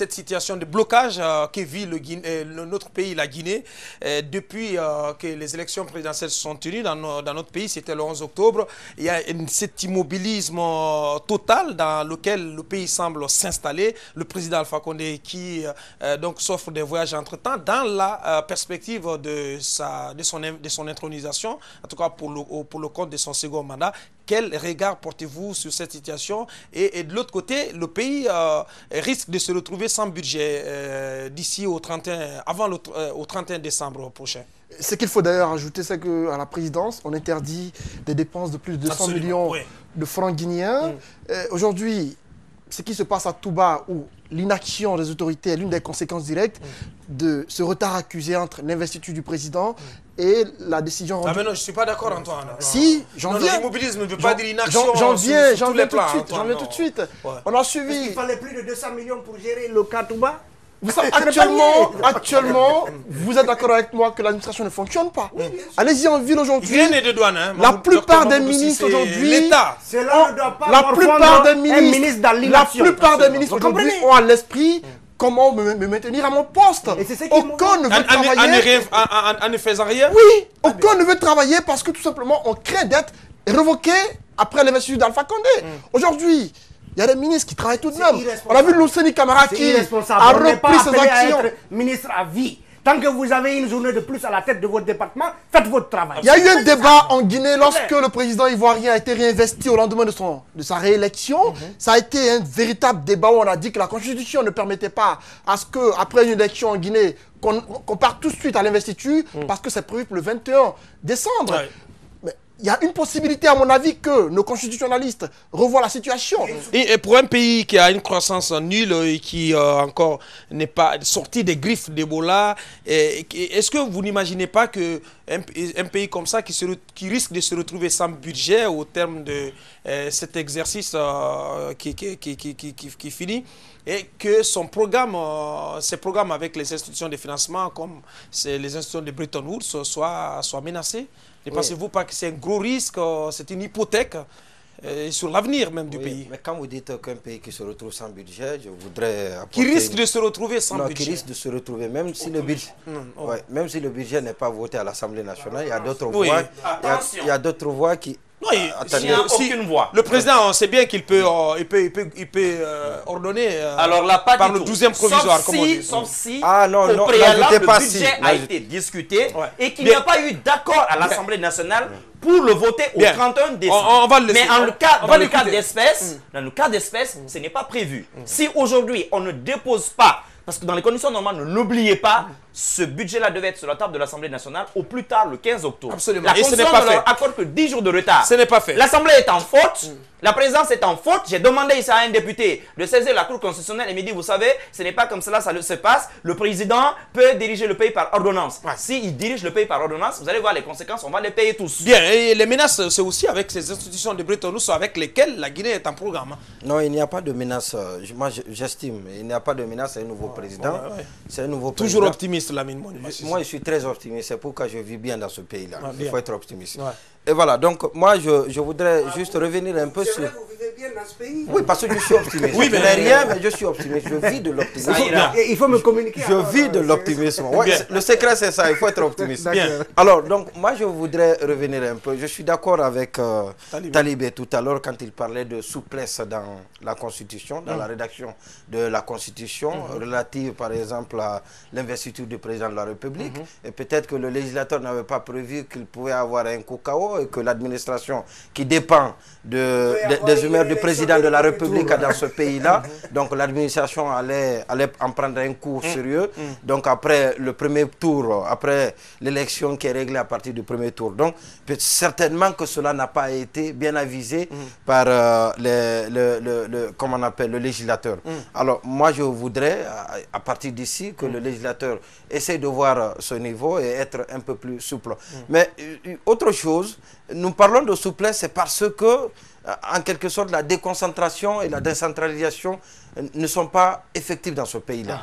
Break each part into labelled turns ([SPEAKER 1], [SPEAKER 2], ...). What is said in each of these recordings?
[SPEAKER 1] cette situation de blocage que vit notre pays, la Guinée, depuis que les élections présidentielles se sont tenues dans notre pays, c'était le 11 octobre. Il y a cet immobilisme total dans lequel le pays semble s'installer. Le président Alpha Condé qui donc s'offre des voyages entre-temps dans la perspective de son intronisation, en tout cas pour le compte de son second mandat. Quel regard portez-vous sur cette situation? Et de l'autre côté, le pays risque de se retrouver sans budget d'ici au 31, au 31 décembre prochain.
[SPEAKER 2] Ce qu'il faut d'ailleurs ajouter, c'est qu'à la présidence, on interdit des dépenses de plus de 200 millions de francs guinéens. Aujourd'hui, ce qui se passe à Touba, où l'inaction des autorités est l'une des conséquences directes de ce retard accusé entre l'investiture du président et la décision rendue.
[SPEAKER 1] Ah mais non, je ne suis pas d'accord, Antoine.
[SPEAKER 2] Si, j'en viens.
[SPEAKER 1] L'immobilisme ne veut pas dire inaction.
[SPEAKER 2] J'en viens tout de suite.
[SPEAKER 1] Ouais.
[SPEAKER 2] On a suivi.
[SPEAKER 3] Il fallait plus de 200 millions pour gérer le cas Touba.
[SPEAKER 2] Vous savez, actuellement, vous êtes d'accord avec moi que l'administration ne fonctionne pas. Oui, allez-y en ville aujourd'hui.
[SPEAKER 1] Rien n'est de douane. Hein.
[SPEAKER 2] La plupart des ministres aujourd'hui,
[SPEAKER 1] l'État.
[SPEAKER 2] La plupart des ministres aujourd'hui ont à l'esprit comment me maintenir à mon poste. Aucun ne veut travailler.
[SPEAKER 1] En ne faisant rien.
[SPEAKER 2] Oui, aucun ne veut travailler parce que tout simplement on craint d'être révoqué après l'investiture d'Alpha Condé. Aujourd'hui, il y a des ministres qui travaillent tout de même. On a vu Lousseni Camara qui a repris ses actions.
[SPEAKER 3] Ministre à vie. Tant que vous avez une journée de plus à la tête de votre département, faites votre travail.
[SPEAKER 2] Il y a eu un débat en Guinée lorsque le président ivoirien a été réinvesti au lendemain de sa réélection. Ça a été un véritable débat où on a dit que la Constitution ne permettait pas à ce qu'après une élection en Guinée, qu'on parte tout de suite à l'investiture parce que c'est prévu pour le 21 décembre. Ouais. Il y a une possibilité, à mon avis, que nos constitutionnalistes revoient la situation.
[SPEAKER 1] Et pour un pays qui a une croissance nulle et qui encore n'est pas sorti des griffes d'Ebola, est-ce que vous n'imaginez pas qu'un pays comme ça qui risque de se retrouver sans budget au terme de cet exercice qui finit, et que son programme, ses programmes avec les institutions de financement comme les institutions de Bretton Woods soient menacés? Ne pensez-vous pas que c'est un gros risque, c'est une hypothèque sur l'avenir même du pays?
[SPEAKER 4] Mais quand vous dites qu'un pays qui se retrouve sans budget, je voudrais apporter...
[SPEAKER 1] Qui risque de se retrouver sans budget.
[SPEAKER 4] Qui risque de se retrouver, même si le budget, même si le budget n'est pas voté à l'Assemblée nationale, il y a d'autres voix, il y a d'autres voix qui...
[SPEAKER 1] Non, il n'y a aucune voix. Le président, on sait bien qu'il peut, ordonner
[SPEAKER 5] alors là, pas
[SPEAKER 1] par le 12e provisoire.
[SPEAKER 5] Sauf si au préalable, le budget a été discuté et qu'il n'y a pas eu d'accord à l'Assemblée nationale pour le voter au 31 décembre. Mais dans le cas d'espèce, ce n'est pas prévu. Si aujourd'hui, on ne dépose pas, parce que dans les conditions normales, n'oubliez pas, ce budget-là devait être sur la table de l'Assemblée nationale au plus tard le 15 octobre.
[SPEAKER 1] Absolument.
[SPEAKER 5] La Constitution ne leur accorde que 10 jours de retard.
[SPEAKER 1] Ce n'est pas fait.
[SPEAKER 5] L'Assemblée est en faute. La présidence est en faute. J'ai demandé ici à un député de saisir la Cour constitutionnelle et me dit, vous savez, ce n'est pas comme cela, ça se passe. Le président peut diriger le pays par ordonnance. S'il dirige le pays par ordonnance, vous allez voir les conséquences, on va les payer tous.
[SPEAKER 1] Bien, et les menaces, c'est aussi avec ces institutions de Bretton Woods avec lesquelles la Guinée est en programme.
[SPEAKER 4] Non, il n'y a pas de menace. Moi, j'estime, il n'y a pas de menace, c'est un nouveau président. C'est un nouveau président.
[SPEAKER 1] Toujours optimiste, Lamine Moni.
[SPEAKER 4] Moi, je suis très optimiste. C'est pourquoi je vis bien dans ce pays-là. Il faut être optimiste. Et voilà, donc moi, je voudrais juste revenir un peu sur...
[SPEAKER 3] Vous vivez bien dans ce pays?
[SPEAKER 4] Oui, parce que je suis optimiste. Oui, mais je n'ai rien, mais je suis optimiste. Je vis de l'optimisme.
[SPEAKER 3] Il faut me communiquer.
[SPEAKER 4] Je vis de l'optimisme. Ouais, le secret, c'est ça. Il faut être optimiste. Bien. Alors, donc, moi, je voudrais revenir un peu. Je suis d'accord avec Talibé tout à l'heure quand il parlait de souplesse dans la Constitution, dans la rédaction de la Constitution, relative, par exemple, à l'investiture du président de la République. Et peut-être que le législateur n'avait pas prévu qu'il pouvait avoir un coup KO et que l'administration qui dépend des humeurs du président de la République dans ce pays-là, donc l'administration allait en prendre un coup sérieux. Donc après le premier tour, après l'élection qui est réglée à partir du premier tour. Donc certainement que cela n'a pas été bien avisé par comment on appelle, le législateur. Alors moi je voudrais à partir d'ici que le législateur essaye de voir ce niveau et être un peu plus souple. Mais autre chose, nous parlons de souplesse, c'est parce que, en quelque sorte, la déconcentration et la décentralisation ne sont pas effectives dans ce pays-là.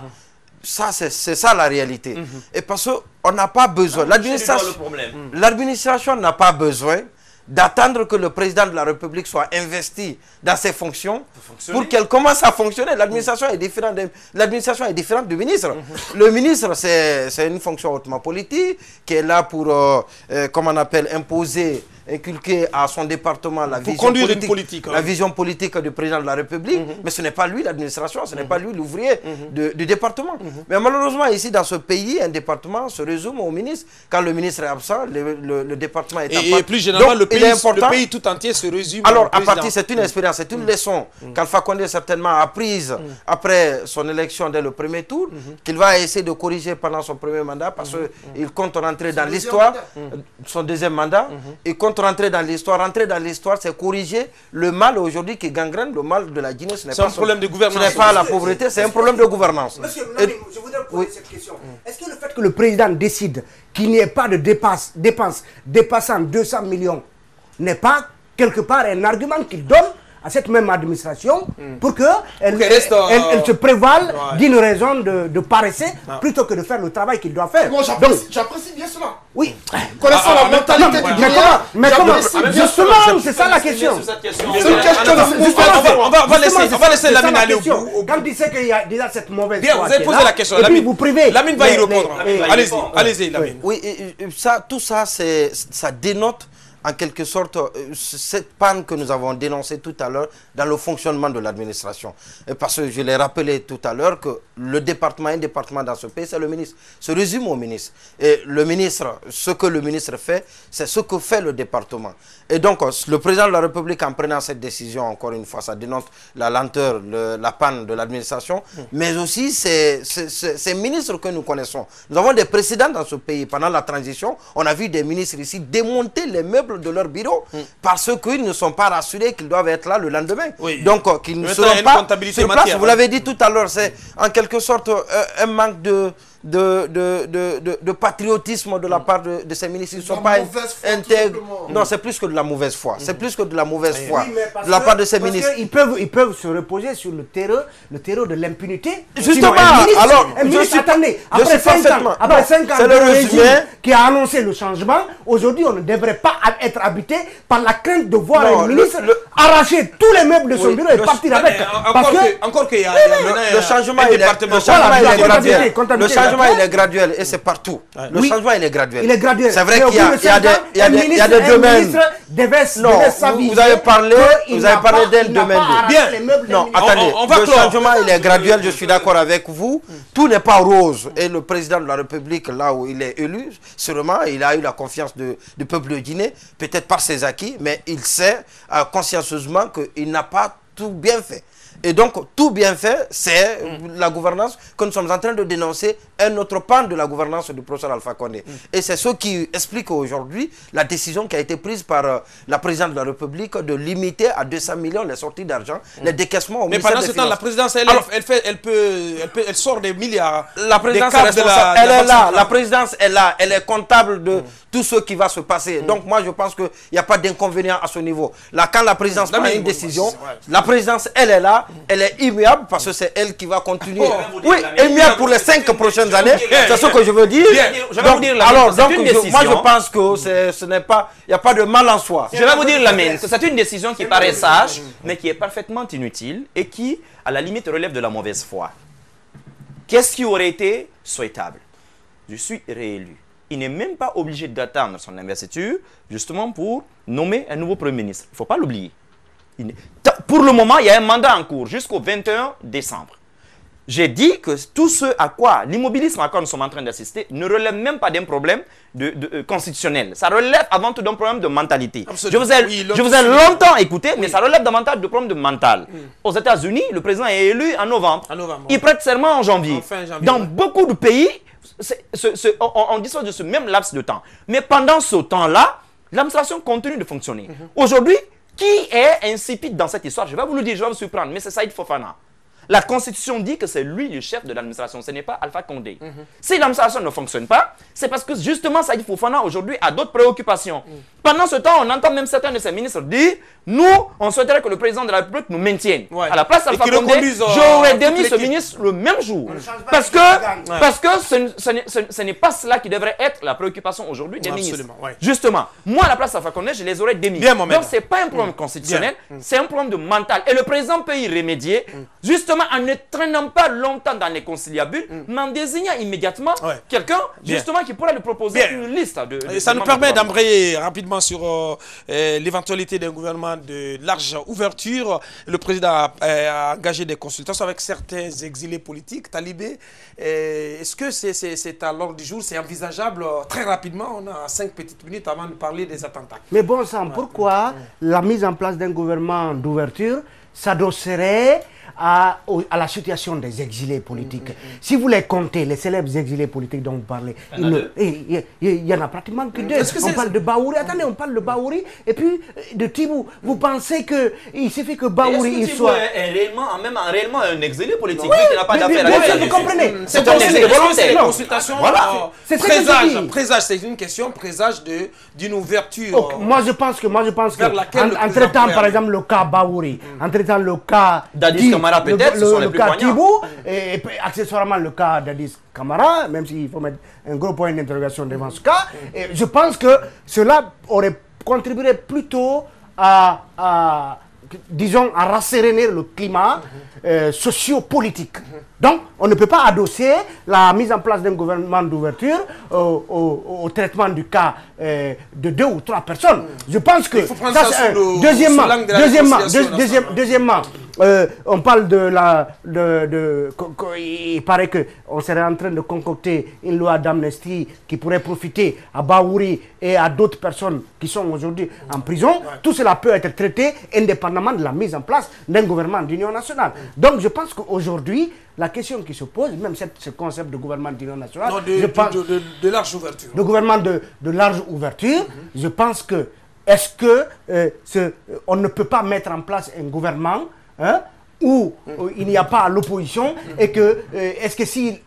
[SPEAKER 4] Ça, c'est ça la réalité. Et parce qu'on n'a pas besoin, l'administration n'a pas besoin d'attendre que le président de la République soit investi dans ses fonctions pour qu'elle commence à fonctionner. L'administration est différente du ministre. Le ministre, c'est une fonction hautement politique qui est là pour, comment on appelle, imposer, inculquer à son département la vision politique du président de la République, mais ce n'est pas lui l'administration, ce n'est pas lui l'ouvrier du département. Mais malheureusement, ici, dans ce pays, un département se résume au ministre. Quand le ministre est absent, le département est absent.
[SPEAKER 1] Et plus généralement, le pays tout entier se résume
[SPEAKER 4] alors,
[SPEAKER 1] au président.
[SPEAKER 4] à partir, c'est une expérience, c'est une leçon qu'Alpha Condé certainement a prise après son élection dès le premier tour, qu'il va essayer de corriger pendant son premier mandat, parce qu'il compte rentrer dans l'histoire, son deuxième mandat, il compte rentrer dans l'histoire. Rentrer dans l'histoire, c'est corriger le mal aujourd'hui qui gangrène le mal de la Guinée. Ce n'est pas
[SPEAKER 1] un problème de gouvernance.
[SPEAKER 4] Ce n'est pas la pauvreté, c'est un problème de gouvernance.
[SPEAKER 3] Monsieur Lamine, je voudrais poser cette question. Est-ce que le fait que le président décide qu'il n'y ait pas de dépenses dépassant 200 millions n'est pas quelque part un argument qu'il donne à cette même administration pour qu'elle se prévale d'une raison de paresser plutôt que de faire le travail qu'il doit faire.
[SPEAKER 2] Moi, j'apprécie bien cela.
[SPEAKER 3] Oui.
[SPEAKER 2] Connaissant la mentalité du Guinéen,
[SPEAKER 3] mais comment justement, c'est ça la question.
[SPEAKER 1] On va laisser Lamine aller au bout.
[SPEAKER 3] Quand il sait qu'il y a déjà cette mauvaise
[SPEAKER 1] foi, vous avez posé la question, Lamine. Vous privez. Lamine va y répondre. Allez-y, Lamine.
[SPEAKER 4] Oui, tout ça, ça dénote en quelque sorte cette panne que nous avons dénoncée tout à l'heure dans le fonctionnement de l'administration. Parce que je l'ai rappelé tout à l'heure que un département dans ce pays, c'est le ministre. Se résume au ministre. Et le ministre, ce que le ministre fait, c'est ce que fait le département. Et donc, le président de la République, en prenant cette décision, encore une fois, ça dénote la lenteur, la panne de l'administration, mais aussi ces ministres que nous connaissons. Nous avons des précédents dans ce pays. Pendant la transition, on a vu des ministres ici démonter les meubles de leur bureau parce qu'ils ne sont pas rassurés qu'ils doivent être là le lendemain.
[SPEAKER 1] Oui.
[SPEAKER 4] Donc, qu'ils ne seront pas sur place. Vous l'avez dit tout à l'heure, c'est en quelque sorte un manque de patriotisme de la part de ces ministres. Ils ne sont pas intègres. Non, c'est plus que de la mauvaise foi. C'est plus que de la mauvaise foi de la part de ces ministres.
[SPEAKER 3] Ils peuvent se reposer sur le terreau de l'impunité.
[SPEAKER 4] Justement,
[SPEAKER 3] attendez, après 5 ans, c'est le régime qui a annoncé le changement. Aujourd'hui, on ne devrait pas être habité par la crainte de voir un ministre arracher tous les meubles de son bureau et partir avec.
[SPEAKER 1] Encore qu'il y a
[SPEAKER 4] le changement, il est graduel. Le changement, il est graduel et c'est partout. Le changement, il est graduel.
[SPEAKER 3] Il est graduel.
[SPEAKER 4] C'est vrai qu'il y a des domaines. Non, vous avez parlé d'un domaine.
[SPEAKER 1] Bien.
[SPEAKER 4] Non, attendez. Le changement, il est graduel. Je suis d'accord avec vous. Tout n'est pas rose. Et le président de la République, là où il est élu, sûrement, il a eu la confiance du peuple de Guinée, peut-être par ses acquis, mais il sait consciencieusement qu'il n'a pas tout bien fait. Et donc, tout bien fait, c'est la gouvernance que nous sommes en train de dénoncer, un autre pan de la gouvernance du professeur Alpha Condé. Et c'est ce qui explique aujourd'hui la décision qui a été prise par la présidente de la République de limiter à 200 millions les sorties d'argent, les décaissements au ministère des Finances.
[SPEAKER 1] Mais pendant ce temps, la présidence, elle sort des milliards.
[SPEAKER 4] La présidence est responsable, elle est là, la présidence est là, elle est comptable de tout ce qui va se passer. Donc moi, je pense qu'il n'y a pas d'inconvénient à ce niveau. Là, quand la présidence prend une décision, la présidence, elle est là, elle est immuable parce que c'est elle qui va continuer. Oui, immuable pour les 5 prochaines années, c'est ce que je veux dire. Moi je pense que ce n'est pas, il n'y a pas de mal en soi.
[SPEAKER 5] Je vais vous dire, Lamine, que c'est une décision qui paraît sage, mais qui est parfaitement inutile et qui, à la limite, relève de la mauvaise foi. Qu'est-ce qui aurait été souhaitable? Je suis réélu. Il n'est même pas obligé d'attendre son investiture, justement pour nommer un nouveau Premier ministre. Il ne faut pas l'oublier. Pour le moment, il y a un mandat en cours jusqu'au 21 décembre. J'ai dit que tout ce à quoi l'immobilisme à quoi nous sommes en train d'assister ne relève même pas d'un problème constitutionnel. Ça relève avant tout d'un problème de mentalité. Absolument. Je vous ai longtemps écouté, mais ça relève davantage de problème de mental. Aux États-Unis, le président est élu en novembre. Il prête serment en janvier. Dans beaucoup de pays, on dispose de ce même laps de temps. Mais pendant ce temps-là, l'administration continue de fonctionner. Aujourd'hui, qui est insipide dans cette histoire? Je vais vous le dire, je vais vous surprendre, mais c'est Saïd Fofana. La Constitution dit que c'est lui le chef de l'administration, ce n'est pas Alpha Condé. Si l'administration ne fonctionne pas, c'est parce que justement Saïd Fofana aujourd'hui a d'autres préoccupations. Pendant ce temps, on entend même certains de ses ministres dire « Nous, on souhaiterait que le président de la République nous maintienne. À la place d'Alpha Condé, j'aurais démis ce ministre le même jour. Parce que ce n'est pas cela qui devrait être la préoccupation aujourd'hui des ministres. Justement, moi à la place d'Alpha Condé, je les aurais démis. Donc ce n'est pas un problème constitutionnel, c'est un problème de mental. Et le président peut y remédier, justement en ne traînant pas longtemps dans les conciliabules, mais en désignant immédiatement quelqu'un, justement, qui pourra lui proposer une liste de
[SPEAKER 1] ça nous permet d'embrayer rapidement sur l'éventualité d'un gouvernement de large ouverture. Le président a engagé des consultations avec certains exilés politiques, talibés. Est-ce que c'est à l'ordre du jour? C'est envisageable très rapidement? On a 5 petites minutes avant de parler des attentats.
[SPEAKER 3] Mais bon sang, pourquoi la mise en place d'un gouvernement d'ouverture s'adosserait à la situation des exilés politiques? Si vous les comptez, les célèbres exilés politiques dont vous parlez, il y en a pratiquement que 2. On parle de Bahouri, attendez, on parle de Bahouri et puis de Tibou. Vous pensez qu'il suffit que Bahouri il soit...
[SPEAKER 5] est réellement un exilé politique, qui n'a pas d'affaire avec ça.
[SPEAKER 3] Vous comprenez?
[SPEAKER 1] C'est un exilé volontaire. C'est une consultation. Voilà. Présage, c'est une question, présage d'une ouverture.
[SPEAKER 3] Moi je pense que en traitant par exemple le cas Bahouri, en traitant le cas
[SPEAKER 5] Dadis Camara, peut-être, ce sont les plus poignants.
[SPEAKER 3] Tibou, et accessoirement le cas d'Adis Camara, même s'il faut mettre un gros point d'interrogation devant ce cas, et je pense que cela aurait contribué plutôt à disons, à rasséréner le climat socio-politique. Donc, on ne peut pas adosser la mise en place d'un gouvernement d'ouverture au traitement du cas de 2 ou 3 personnes. Je pense que... Ça, c'est deuxièmement, on parle il paraît qu'on serait en train de concocter une loi d'amnistie qui pourrait profiter à Bahouri et à d'autres personnes qui sont aujourd'hui en prison. Tout cela peut être traité indépendamment de la mise en place d'un gouvernement d'union nationale. Donc je pense qu'aujourd'hui, la question qui se pose, même ce concept de gouvernement d'union nationale,
[SPEAKER 1] de large ouverture.
[SPEAKER 3] De gouvernement de large ouverture, je pense que est-ce que on ne peut pas mettre en place un gouvernement où il n'y a pas l'opposition et que est-ce que si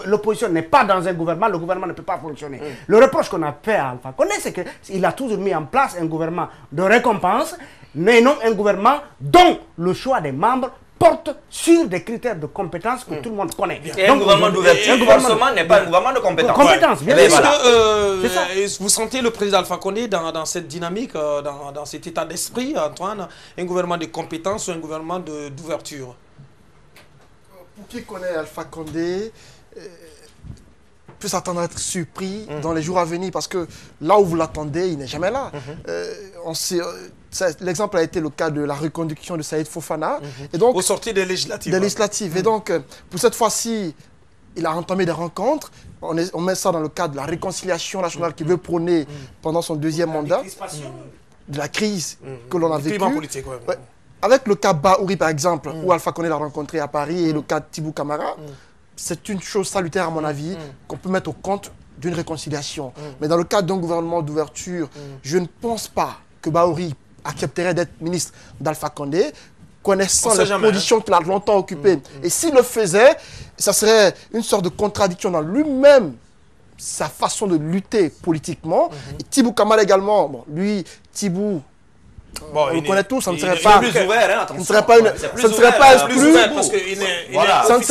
[SPEAKER 3] l'opposition n'est pas dans un gouvernement, le gouvernement ne peut pas fonctionner. Le reproche qu'on a fait à Alpha Condé, c'est qu'il a toujours mis en place un gouvernement de récompense, mais non un gouvernement dont le choix des membres porte sur des critères de compétences que tout le monde connaît.
[SPEAKER 5] Et un gouvernement d'ouverture, forcément, n'est pas un gouvernement de compétences.
[SPEAKER 1] Est-ce que vous sentez le président Alpha Condé dans cette dynamique, dans cet état d'esprit, Antoine, un gouvernement de compétences ou un gouvernement d'ouverture?
[SPEAKER 2] Pour qui connaît Alpha Condé, peut s'attendre à être surpris dans les jours à venir parce que là où vous l'attendez, il n'est jamais là. L'exemple a été le cas de la reconduction de Saïd Fofana. Et donc,
[SPEAKER 1] au sortir des législatives.
[SPEAKER 2] Et donc, pour cette fois-ci, il a entamé des rencontres. On met ça dans le cadre de la réconciliation nationale qu'il veut prôner pendant son 2e mandat. De la crise que l'on a vécue. Avec le cas Bahouri, par exemple, où Alpha Condé l'a rencontré à Paris, et le cas Tibou Camara, c'est une chose salutaire, à mon avis, qu'on peut mettre au compte d'une réconciliation. Mais dans le cadre d'un gouvernement d'ouverture, je ne pense pas que Bahouri accepterait d'être ministre d'Alpha Condé, connaissant les positions qu'il a longtemps occupées. Et s'il le faisait, ça serait une sorte de contradiction dans lui-même, sa façon de lutter politiquement. Et Tibou Camara également, bon, lui, Tibou, on le connaît tous, ça ne serait pas...
[SPEAKER 5] plus ouvert, hein,
[SPEAKER 2] ça ne serait pas exclu. Ça ne serait pas exclu. Ça ne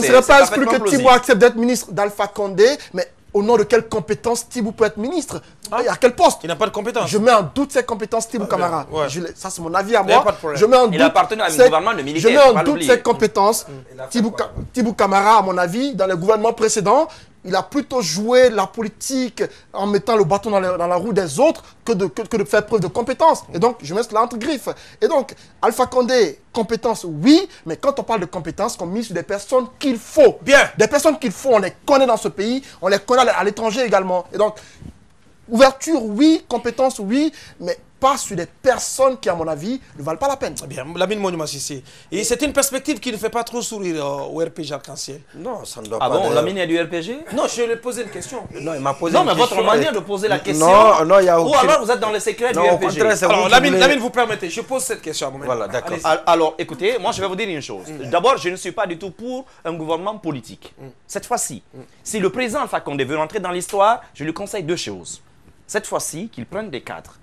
[SPEAKER 2] serait pas exclu que Tibou accepte d'être ministre d'Alpha Condé, mais au nom de quelles compétences Tibou peut être ministre? À quel poste?
[SPEAKER 1] Il n'a pas de compétences.
[SPEAKER 2] Je mets en doute ses compétences, Tibou Camara. Ça, c'est mon avis à moi.
[SPEAKER 5] Je mets en doute. Il appartenait à un gouvernement de militaires.
[SPEAKER 2] Je mets en doute ses compétences. Tibou Camara, à mon avis, dans les gouvernements précédents, il a plutôt joué la politique en mettant le bâton dans la roue des autres que de faire preuve de compétence. Et donc, je mets cela entre griffes. Et donc, Alpha Condé, compétence, oui, mais quand on parle de compétences, on mise sur des personnes qu'il faut.
[SPEAKER 1] Bien.
[SPEAKER 2] Des personnes qu'il faut, on les connaît dans ce pays, on les connaît à l'étranger également. Et donc, ouverture, oui, compétence, oui, mais pas sur des personnes qui, à mon avis, ne valent pas la peine.
[SPEAKER 1] Bien, Lamine Monima Sissé. Et c'est une perspective qui ne fait pas trop sourire au RPG Arc-en-Ciel.
[SPEAKER 4] Non, ça ne doit pas.
[SPEAKER 5] Ah bon, Lamine est du RPG?
[SPEAKER 1] Non, je lui ai posé une question.
[SPEAKER 4] Non, il m'a posé
[SPEAKER 5] non,
[SPEAKER 4] une
[SPEAKER 5] mais
[SPEAKER 4] question.
[SPEAKER 5] votre manière de poser la question.
[SPEAKER 4] Non, il y a aucune...
[SPEAKER 5] Ou alors vous êtes dans les secrets du RPG.
[SPEAKER 1] Alors, Lamine, vous permettez, je pose cette question à moi.
[SPEAKER 4] Voilà, d'accord.
[SPEAKER 5] Alors, écoutez, moi je vais vous dire une chose. D'abord, je ne suis pas du tout pour un gouvernement politique. Cette fois-ci, si le président Alpha Condé veut rentrer dans l'histoire, je lui conseille deux choses. Cette fois-ci, qu'il prenne des cadres,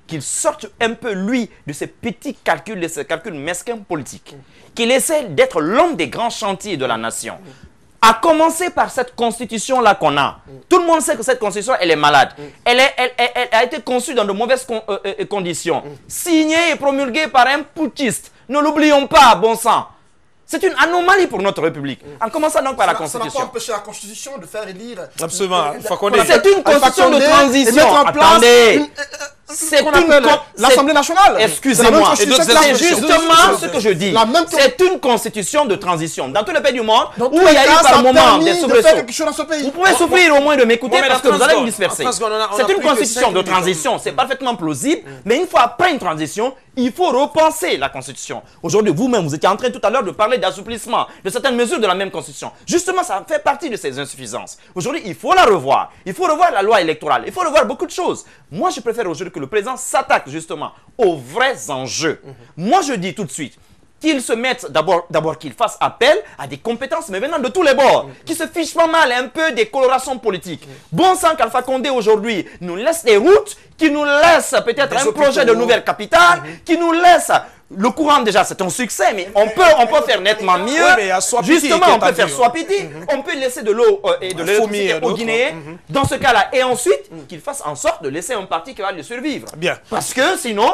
[SPEAKER 5] qu'il sorte un peu, lui, de ces petits calculs, de ces calculs mesquins politiques, qu'il essaie d'être l'homme des grands chantiers de la nation. À commencer par cette constitution-là qu'on a. Tout le monde sait que cette constitution, elle est malade. Elle a été conçue dans de mauvaises conditions. Signée et promulguée par un putschiste. Ne l'oublions pas, bon sang. C'est une anomalie pour notre République. En commençant donc par la Constitution.
[SPEAKER 2] Ça n'a pas empêché la Constitution de faire élire...
[SPEAKER 1] Absolument.
[SPEAKER 5] C'est une Constitution de transition. Attendez. C'est
[SPEAKER 2] l'Assemblée nationale.
[SPEAKER 5] Excusez-moi. C'est justement ce que je dis. C'est une constitution de transition. Dans tous les pays du monde, où il y a eu par moment des soubresauts. Vous pouvez souffrir au moins de m'écouter parce que vous allez me disperser. C'est une constitution de transition. C'est parfaitement plausible. Mais une fois après une transition, il faut repenser la Constitution. Aujourd'hui, vous-même, vous étiez en train tout à l'heure de parler d'assouplissement, de certaines mesures de la même Constitution. Justement, ça fait partie de ces insuffisances. Aujourd'hui, il faut la revoir. Il faut revoir la loi électorale. Il faut revoir beaucoup de choses. Moi, je préfère aujourd'hui que le président s'attaque justement aux vrais enjeux. Moi, je dis tout de suite qu'il se mette d'abord qu'il fasse appel à des compétences, mais venant de tous les bords, qui se fichent pas mal un peu des colorations politiques. Bon sang qu'Alpha Condé aujourd'hui nous laisse des routes, qui nous laisse peut-être un projet de nouvelle capitale, qui nous laisse... Le courant, déjà, c'est un succès, mais on peut faire nettement mieux.
[SPEAKER 1] Oui,
[SPEAKER 5] justement, on peut faire Swapiti, on peut laisser de l'eau et de l'électricité aux Guinéens, dans ce cas-là. Et ensuite, qu'il fasse en sorte de laisser un parti qui va le survivre.
[SPEAKER 1] Bien.
[SPEAKER 5] Parce que sinon,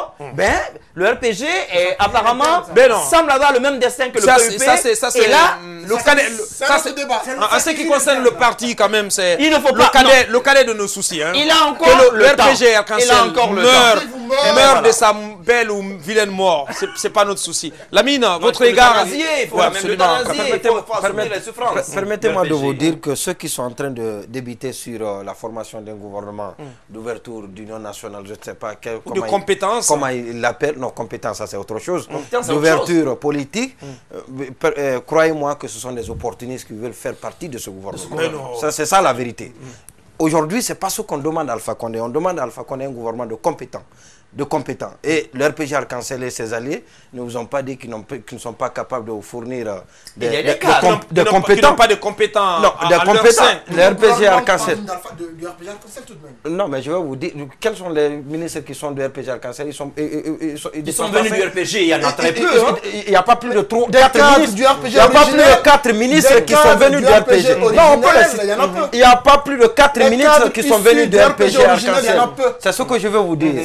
[SPEAKER 5] le RPG est apparemment semble avoir le même destin que le PUP.
[SPEAKER 1] Et là, en ce qui concerne le parti, quand même, c'est le cadet de nos soucis.
[SPEAKER 5] Il a encore
[SPEAKER 1] le RPG Arc-en-Ciel meurt de sa belle ou vilaine mort. C'est pas notre souci. Lamine, votre égard...
[SPEAKER 4] Permettez-moi de vous dire que ceux qui sont en train de débiter sur la formation d'un gouvernement d'ouverture d'union nationale, je ne sais pas...
[SPEAKER 1] de compétences.
[SPEAKER 4] Comment il l'appelle. Non, compétence, ça c'est autre chose. D'ouverture politique. Croyez-moi que ce sont des opportunistes qui veulent faire partie de ce gouvernement. C'est ça la vérité. Aujourd'hui, ce n'est pas ce qu'on demande à Alpha Condé. On demande à Alpha Condé un gouvernement de compétents. Et le RPG Arc-en-Ciel et ses alliés ne vous ont pas dit qu'ils ne sont pas capables de vous fournir des compétents.
[SPEAKER 1] Qui n'ont pas de compétents.
[SPEAKER 4] Non, des compétents. Le RPG Arc-en-Ciel. Non, mais je vais vous dire, quels sont les ministres qui sont du RPG Arc-en-Ciel? Ils sont
[SPEAKER 5] venus du RPG, il y en a très peu.
[SPEAKER 4] Il n'y a pas plus de 4 ministres. Il n'y a pas plus de 4 ministres qui sont venus du RPG. Non, on peut laisser. Il n'y a pas plus de 4 ministres qui sont venus du RPG Arc-en-Ciel. C'est ce que je veux vous dire.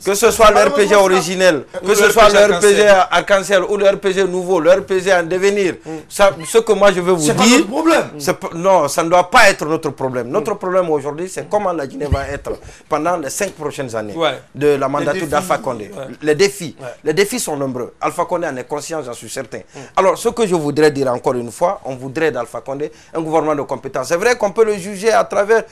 [SPEAKER 4] Que ce soit le RPG originel, que ce soit le RPG Arc-en-Ciel ou le RPG nouveau, le RPG en devenir, ce que moi je veux vous dire...
[SPEAKER 2] C'est pas notre problème.
[SPEAKER 4] Non, ça ne doit pas être notre problème. Notre problème aujourd'hui, c'est comment la Guinée va être pendant les 5 prochaines années de la mandature d'Alpha Condé. Les défis sont nombreux. Alpha Condé en est conscient, j'en suis certain. Alors, ce que je voudrais dire encore une fois, on voudrait d'Alpha Condé un gouvernement de compétences. C'est vrai qu'on peut le juger à travers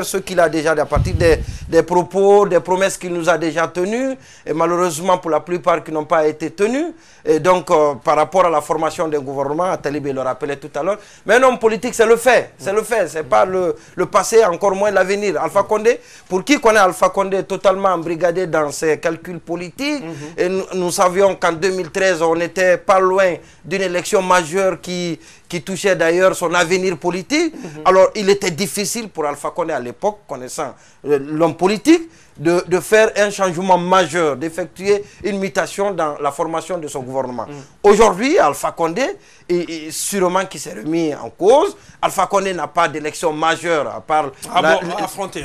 [SPEAKER 4] ce qu'il a déjà, à partir des propos, des promesses qu'il nous a déjà tenues, et malheureusement pour la plupart qui n'ont pas été tenues. Et donc, par rapport à la formation d'un gouvernement, Talibé le rappelait tout à l'heure, mais un homme politique, c'est le fait. C'est le fait, c'est pas le passé, encore moins l'avenir. Alpha Condé, pour qui connaît Alpha Condé totalement embrigadé dans ses calculs politiques, et nous savions qu'en 2013, on n'était pas loin d'une élection majeure qui touchait d'ailleurs son avenir politique. Alors, il était difficile pour Alpha Condé à l'époque, connaissant l'homme politique, de faire un changement majeur, d'effectuer une mutation dans la formation de son gouvernement. Aujourd'hui, Alpha Condé, et sûrement qui s'est remis en cause, Alpha Condé n'a pas d'élection majeure à part affronter.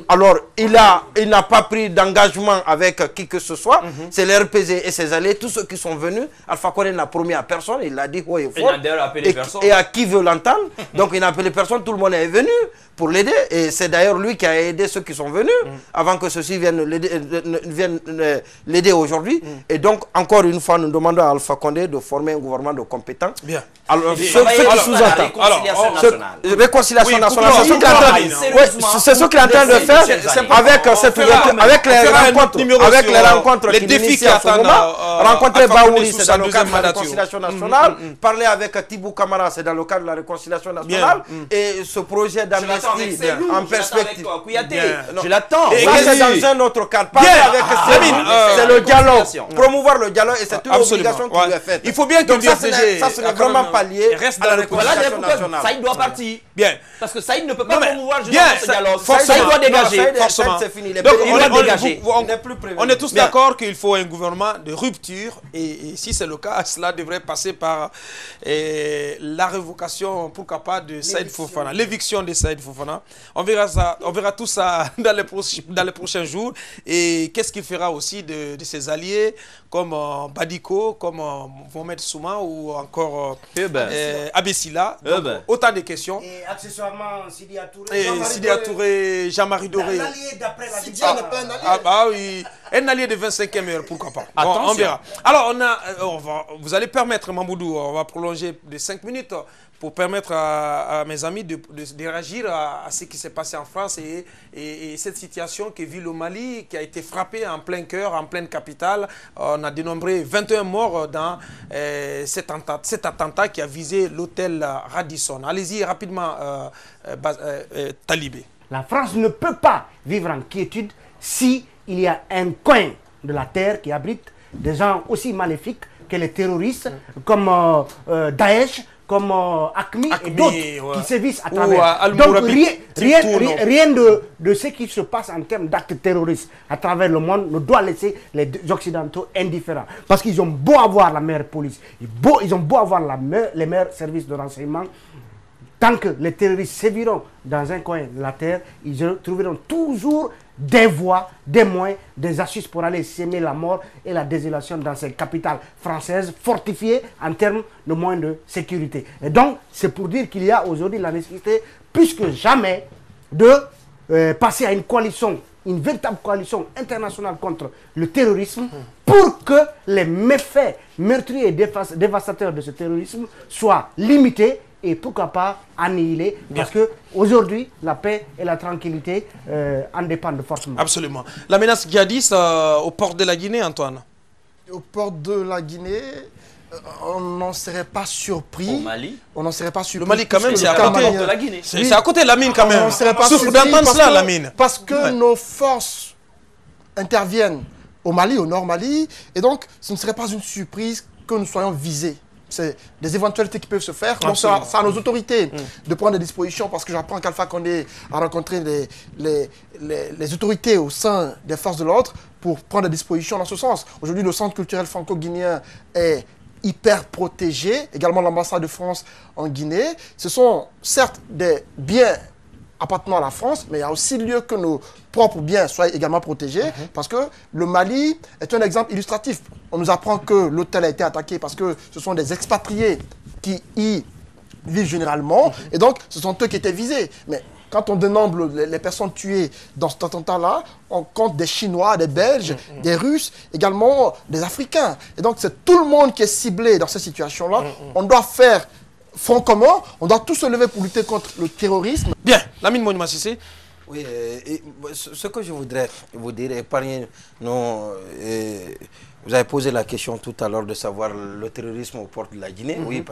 [SPEAKER 4] Alors, il n'a pas pris d'engagement avec qui que ce soit. C'est l'RPG et ses alliés, tous ceux qui sont venus. Alpha Condé n'a promis à personne personne, il l'a dit haut et
[SPEAKER 5] Il
[SPEAKER 4] fort.
[SPEAKER 5] n'a d'ailleurs appelé personne.
[SPEAKER 4] Et à qui veut l'entendre. Donc il n'a appelé personne, tout le monde est venu pour l'aider. Et c'est d'ailleurs lui qui a aidé ceux qui sont venus avant que ceux-ci viennent l'aider aujourd'hui. Et donc, encore une fois, nous demandons à Alpha Condé de former un gouvernement de compétents.
[SPEAKER 1] Bien.
[SPEAKER 4] Alors, ce qui sous-entend. Réconciliation nationale. C'est ce qu'il est en train de faire avec les rencontres
[SPEAKER 1] les défis qui
[SPEAKER 4] attendent. Rencontrer Baouri, c'est dans le cadre de la réconciliation nationale. Parler avec Tibou Kamara, c'est dans le cadre de la réconciliation nationale. Et ce projet d'amnistie en perspective.
[SPEAKER 5] Je l'attends.
[SPEAKER 4] Ça, c'est dans un autre cadre. Parler avec c'est le dialogue. Promouvoir le dialogue et c'est une obligation qui lui est faite.
[SPEAKER 1] Il faut bien que
[SPEAKER 4] ça, ce n'est vraiment pas lié à la réconciliation nationale.
[SPEAKER 5] Saïd doit partir.
[SPEAKER 1] Bien.
[SPEAKER 5] Parce que Saïd ne peut pas promouvoir justement ce dialogue.
[SPEAKER 1] Saïd
[SPEAKER 5] doit dégager.
[SPEAKER 1] Forcément.
[SPEAKER 4] C'est fini.
[SPEAKER 1] Donc,
[SPEAKER 5] il doit dégager.
[SPEAKER 1] On est tous d'accord qu'il faut un gouvernement de rupture et si c'est le cas, cela devrait passer par la révocation, pourquoi pas, de Saïd Fofana, l'éviction de Saïd Fofana. On verra tout ça dans les prochains jours. Et qu'est-ce qu'il fera aussi de ses alliés comme Badiko, comme Mohamed Souma ou encore Abessila. Autant de questions.
[SPEAKER 3] Et accessoirement, Sidi
[SPEAKER 1] Atouré, Jean-Marie Doré.
[SPEAKER 3] Un allié d'après la Didier n'est pas un allié.
[SPEAKER 1] Ah oui, un allié de 25e heure, pourquoi pas. Bon, on verra. Alors, vous allez permettre, Mamoudou, on va prolonger de 5 minutes pour permettre à mes amis de réagir à ce qui s'est passé en France et cette situation que vit le Mali, qui a été frappée en plein cœur, en pleine capitale. On a dénombré 21 morts dans cet attentat qui a visé l'hôtel Radisson. Allez-y rapidement, Talibé.
[SPEAKER 3] La France ne peut pas vivre en quiétude si il y a un coin de la terre qui abrite des gens aussi maléfiques que les terroristes, comme Daesh, comme Acmi et d'autres qui sévissent à travers. Donc rien de ce qui se passe en termes d'actes terroristes à travers le monde ne doit laisser les Occidentaux indifférents. Parce qu'ils ont beau avoir la meilleure police, ils ont beau avoir les meilleurs services de renseignement, tant que les terroristes séviront dans un coin de la terre, ils trouveront toujours des voies, des moyens, des astuces pour aller s'aimer la mort et la désolation dans ces capitales françaises fortifiées en termes de moyens de sécurité. Et donc, c'est pour dire qu'il y a aujourd'hui la nécessité, plus que jamais, de passer à une coalition, une véritable coalition internationale contre le terrorisme pour que les méfaits meurtriers et dévastateurs de ce terrorisme soient limités et pourquoi pas annihilés, parce que aujourd'hui la paix et la tranquillité en dépendent fortement.
[SPEAKER 1] Absolument. La menace djihadiste au port de la Guinée, Antoine?
[SPEAKER 2] Au port de la Guinée, on n'en serait pas surpris.
[SPEAKER 5] Au Mali?
[SPEAKER 2] On n'en serait pas surpris.
[SPEAKER 1] Le Mali quand même, c'est à côté
[SPEAKER 5] de la Guinée.
[SPEAKER 1] C'est à côté de la mine quand même.
[SPEAKER 2] On n'en serait pas surpris
[SPEAKER 1] d'entendre cela, la mine.
[SPEAKER 2] Parce que nos forces interviennent au Mali, au Nord Mali, et donc ce ne serait pas une surprise que nous soyons visés. C'est des éventualités qui peuvent se faire. Donc, c'est à nos autorités de prendre des dispositions, parce que j'apprends qu'Alpha Condé a rencontré les autorités au sein des forces de l'ordre pour prendre des dispositions dans ce sens. Aujourd'hui, le centre culturel franco-guinéen est hyper protégé, également l'ambassade de France en Guinée. Ce sont certes des biens appartenant à la France, mais il y a aussi lieu que nos propres biens soient également protégés, parce que le Mali est un exemple illustratif. On nous apprend que l'hôtel a été attaqué parce que ce sont des expatriés qui y vivent généralement, et donc ce sont eux qui étaient visés. Mais quand on dénombre les personnes tuées dans cet attentat-là, on compte des Chinois, des Belges, des Russes, également des Africains. Et donc c'est tout le monde qui est ciblé dans cette situation-là. On doit faire front commun, on doit tous se lever pour lutter contre le terrorisme.
[SPEAKER 1] Bien, Lamine Mounima Cissé.
[SPEAKER 4] Oui, ce que je voudrais vous dire, épargner nos... Vous avez posé la question tout à l'heure de savoir le terrorisme aux portes de la Guinée. Oui,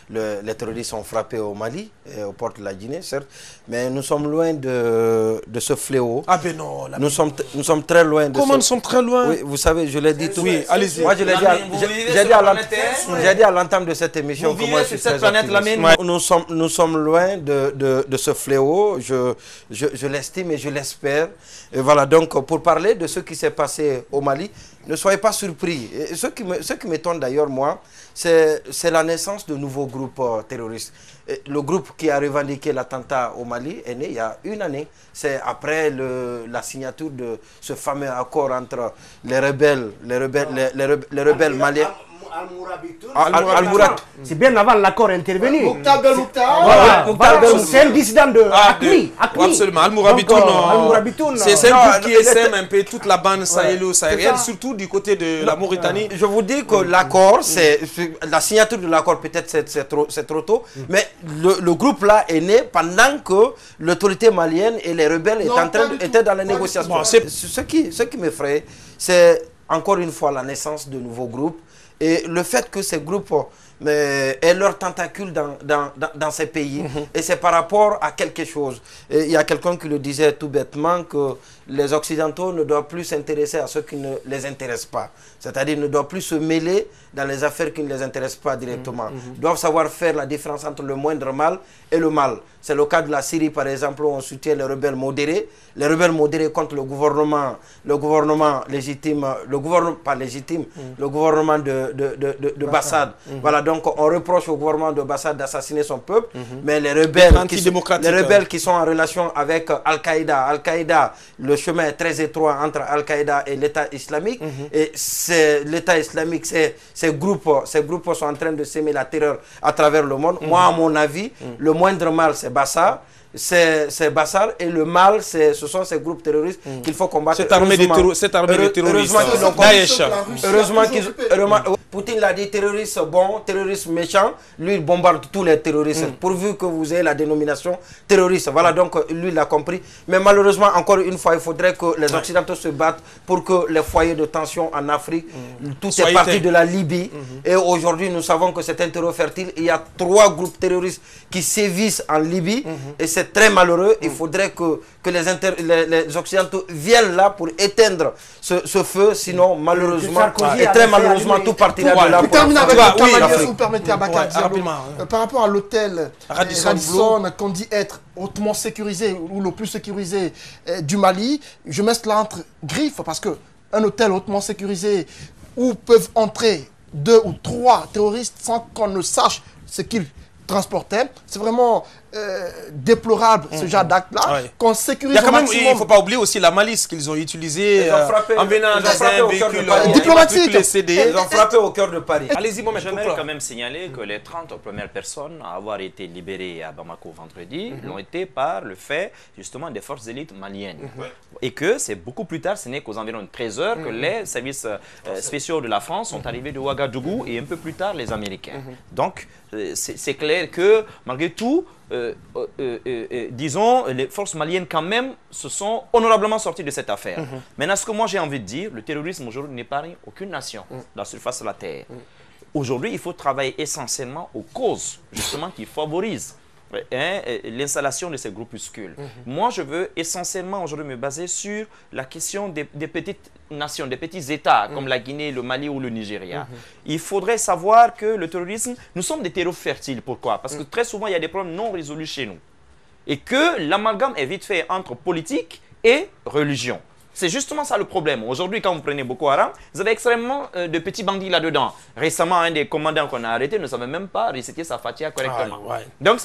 [SPEAKER 4] les terroristes sont frappés au Mali, et aux portes de la Guinée, certes. Mais nous sommes loin de ce fléau.
[SPEAKER 1] Ah ben non.
[SPEAKER 4] Nous sommes très loin de
[SPEAKER 1] Comment nous sommes très loin?
[SPEAKER 4] Oui, vous savez, je l'ai dit tout.
[SPEAKER 1] Oui, allez-y.
[SPEAKER 4] Moi, je l'ai dit à l'entame de cette émission.
[SPEAKER 5] Vous vivez sur cette planète, Lamine.
[SPEAKER 4] Nous sommes loin de ce fléau. Je l'estime et je l'espère. Et voilà, donc, pour parler de ce qui s'est passé au Mali, ne soyez pas surpris. Et ce qui m'étonne d'ailleurs, moi, c'est la naissance de nouveaux groupes terroristes. Et le groupe qui a revendiqué l'attentat au Mali est né il y a une année. C'est après la signature de ce fameux accord entre les rebelles maliens.
[SPEAKER 3] C'est bien avant l'accord intervenu.
[SPEAKER 2] Mokhtar
[SPEAKER 3] C'est un dissident de Acmi.
[SPEAKER 1] Absolument. Al-Mourabitoun, c'est un groupe qui essaime un peu toute la bande sahélo-saharienne, surtout du côté de la Mauritanie.
[SPEAKER 4] Je vous dis que l'accord, la signature de l'accord, peut-être c'est trop tôt, mais le groupe là est né pendant que l'autorité malienne et les rebelles étaient dans les négociations. Bon, ce qui m'effraie, c'est encore une fois la naissance de nouveaux groupes et le fait que ces groupes aient leurs tentacules dans ces pays. Et c'est par rapport à quelque chose. Et il y a quelqu'un qui le disait tout bêtement que les Occidentaux ne doivent plus s'intéresser à ce qui ne les intéresse pas. C'est-à-dire ne doivent plus se mêler dans les affaires qui ne les intéressent pas directement. Ils doivent savoir faire la différence entre le moindre mal et le mal. C'est le cas de la Syrie, par exemple, où on soutient les rebelles modérés. Les rebelles modérés contre le gouvernement légitime, le gouvernement de Bassad. Voilà, donc on reproche au gouvernement de Bassad d'assassiner son peuple, mais les rebelles qui sont en relation avec Al-Qaïda. Al-Qaïda, le chemin est très étroit entre Al-Qaïda et l'État islamique. Et l'État islamique, ces groupes sont en train de s'aimer la terreur à travers le monde. Moi, à mon avis, le moindre mal, c'est Bassad. C'est Bassad et le mal, ce sont ces groupes terroristes qu'il faut combattre.
[SPEAKER 1] Cette armée de terroristes,
[SPEAKER 4] Daesh. Heureusement Poutine l'a dit, terroriste bon, terroriste méchant. Lui, il bombarde tous les terroristes, pourvu que vous ayez la dénomination terroriste. Voilà, donc lui, il l'a compris. Mais malheureusement, encore une fois, il faudrait que les Occidentaux se battent pour que les foyers de tension en Afrique, tout est parti de la Libye. Et aujourd'hui, nous savons que c'est un terreau fertile. Il y a 3 groupes terroristes qui sévissent en Libye. Et c'est très malheureux. Il faudrait que les Occidentaux viennent là pour éteindre ce feu. Sinon, malheureusement, et très malheureusement, tout partira de là.
[SPEAKER 2] Pour terminer avec le Kamali, si vous permettez, Abakar Diallo, par rapport à l'hôtel Radisson, qu'on dit être hautement sécurisé ou le plus sécurisé du Mali, je mets cela entre griffes parce qu'un hôtel hautement sécurisé où peuvent entrer 2 ou 3 terroristes sans qu'on ne sache ce qu'ils transportaient, c'est vraiment déplorable ce genre d'acte-là. Qu'on sécurise au maximum.
[SPEAKER 1] Il ne faut pas oublier aussi la malice qu'ils ont utilisée en venant dans un véhicule
[SPEAKER 2] diplomatique.
[SPEAKER 4] Ils ont frappé au cœur de Paris.
[SPEAKER 5] Allez-y, moi, j'aimerais quand même signaler que les 30 premières personnes à avoir été libérées à Bamako vendredi l'ont été par le fait justement des forces élites maliennes. Et que c'est beaucoup plus tard, ce n'est qu'aux environs de 13 h que les services spéciaux de la France sont arrivés de Ouagadougou et un peu plus tard les Américains. Donc, c'est clair que malgré tout, disons, les forces maliennes quand même se sont honorablement sorties de cette affaire. Maintenant, ce que moi j'ai envie de dire, le terrorisme aujourd'hui n'épargne aucune nation de la surface de la terre. Aujourd'hui, il faut travailler essentiellement aux causes, justement, qui favorisent l'installation de ces groupuscules. Moi, je veux essentiellement aujourd'hui me baser sur la question des petites nations, des petits États comme la Guinée, le Mali ou le Nigeria. Il faudrait savoir que le terrorisme, nous sommes des terreaux fertiles. Pourquoi? Parce que très souvent, il y a des problèmes non résolus chez nous. Et que l'amalgame est vite fait entre politique et religion. C'est justement ça le problème. Aujourd'hui, quand vous prenez Boko Haram, vous avez extrêmement de petits bandits là-dedans. Récemment, un des commandants qu'on a arrêté ne savait même pas réciter sa fatia correctement. Donc,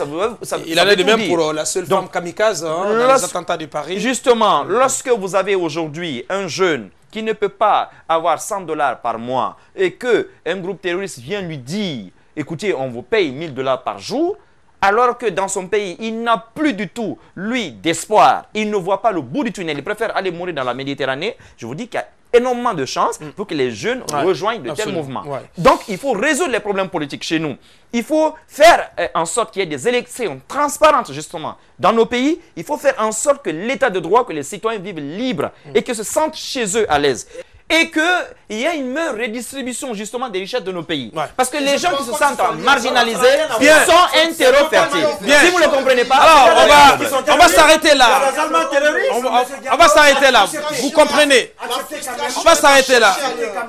[SPEAKER 1] il en est de même pour la seule femme kamikaze dans les attentats de Paris.
[SPEAKER 5] Justement, lorsque vous avez aujourd'hui un jeune qui ne peut pas avoir 100 $ par mois et qu'un groupe terroriste vient lui dire, écoutez, on vous paye 1000 $ par jour, alors que dans son pays, il n'a plus du tout, lui, d'espoir. Il ne voit pas le bout du tunnel. Il préfère aller mourir dans la Méditerranée. Je vous dis qu'il y a énormément de chances pour que les jeunes rejoignent de tels mouvements. Donc, il faut résoudre les problèmes politiques chez nous. Il faut faire en sorte qu'il y ait des élections transparentes, justement. Dans nos pays, il faut faire en sorte que l'état de droit, que les citoyens vivent libres et que se sentent chez eux à l'aise. Et qu'il y ait une meilleure redistribution justement des richesses de nos pays. Parce que les gens qui se sentent marginalisés sont un terreau fertile. Si vous ne le comprenez pas...
[SPEAKER 1] Alors, on va s'arrêter là. On va s'arrêter là. Vous comprenez? On va s'arrêter là.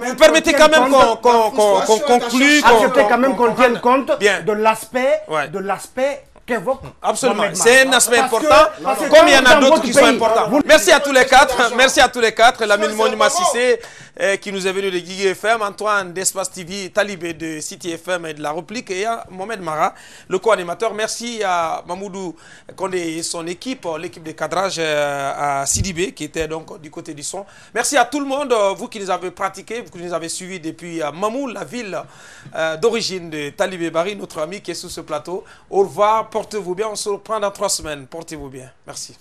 [SPEAKER 1] Vous permettez quand même qu'on conclue.
[SPEAKER 3] Acceptez quand même qu'on tienne compte de l'aspect
[SPEAKER 1] absolument, c'est un aspect important, comme il y en a d'autres qui sont importants. Merci à tous les quatre, Lamine Monima Cissé, qui nous est venu de Guigui FM, Antoine d'Espace TV, Talibé de City FM et de La Réplique, et à Mohamed Mara, le co-animateur. Merci à Mamoudou Kondé et son équipe, l'équipe de cadrage à Sidibé, qui était donc du côté du son. Merci à tout le monde, vous qui nous avez pratiqué, vous qui nous avez suivis depuis Mamou, la ville d'origine de Talibé Bari, notre ami qui est sur ce plateau. Au revoir, portez-vous bien, on se reprend dans 3 semaines. Portez-vous bien. Merci.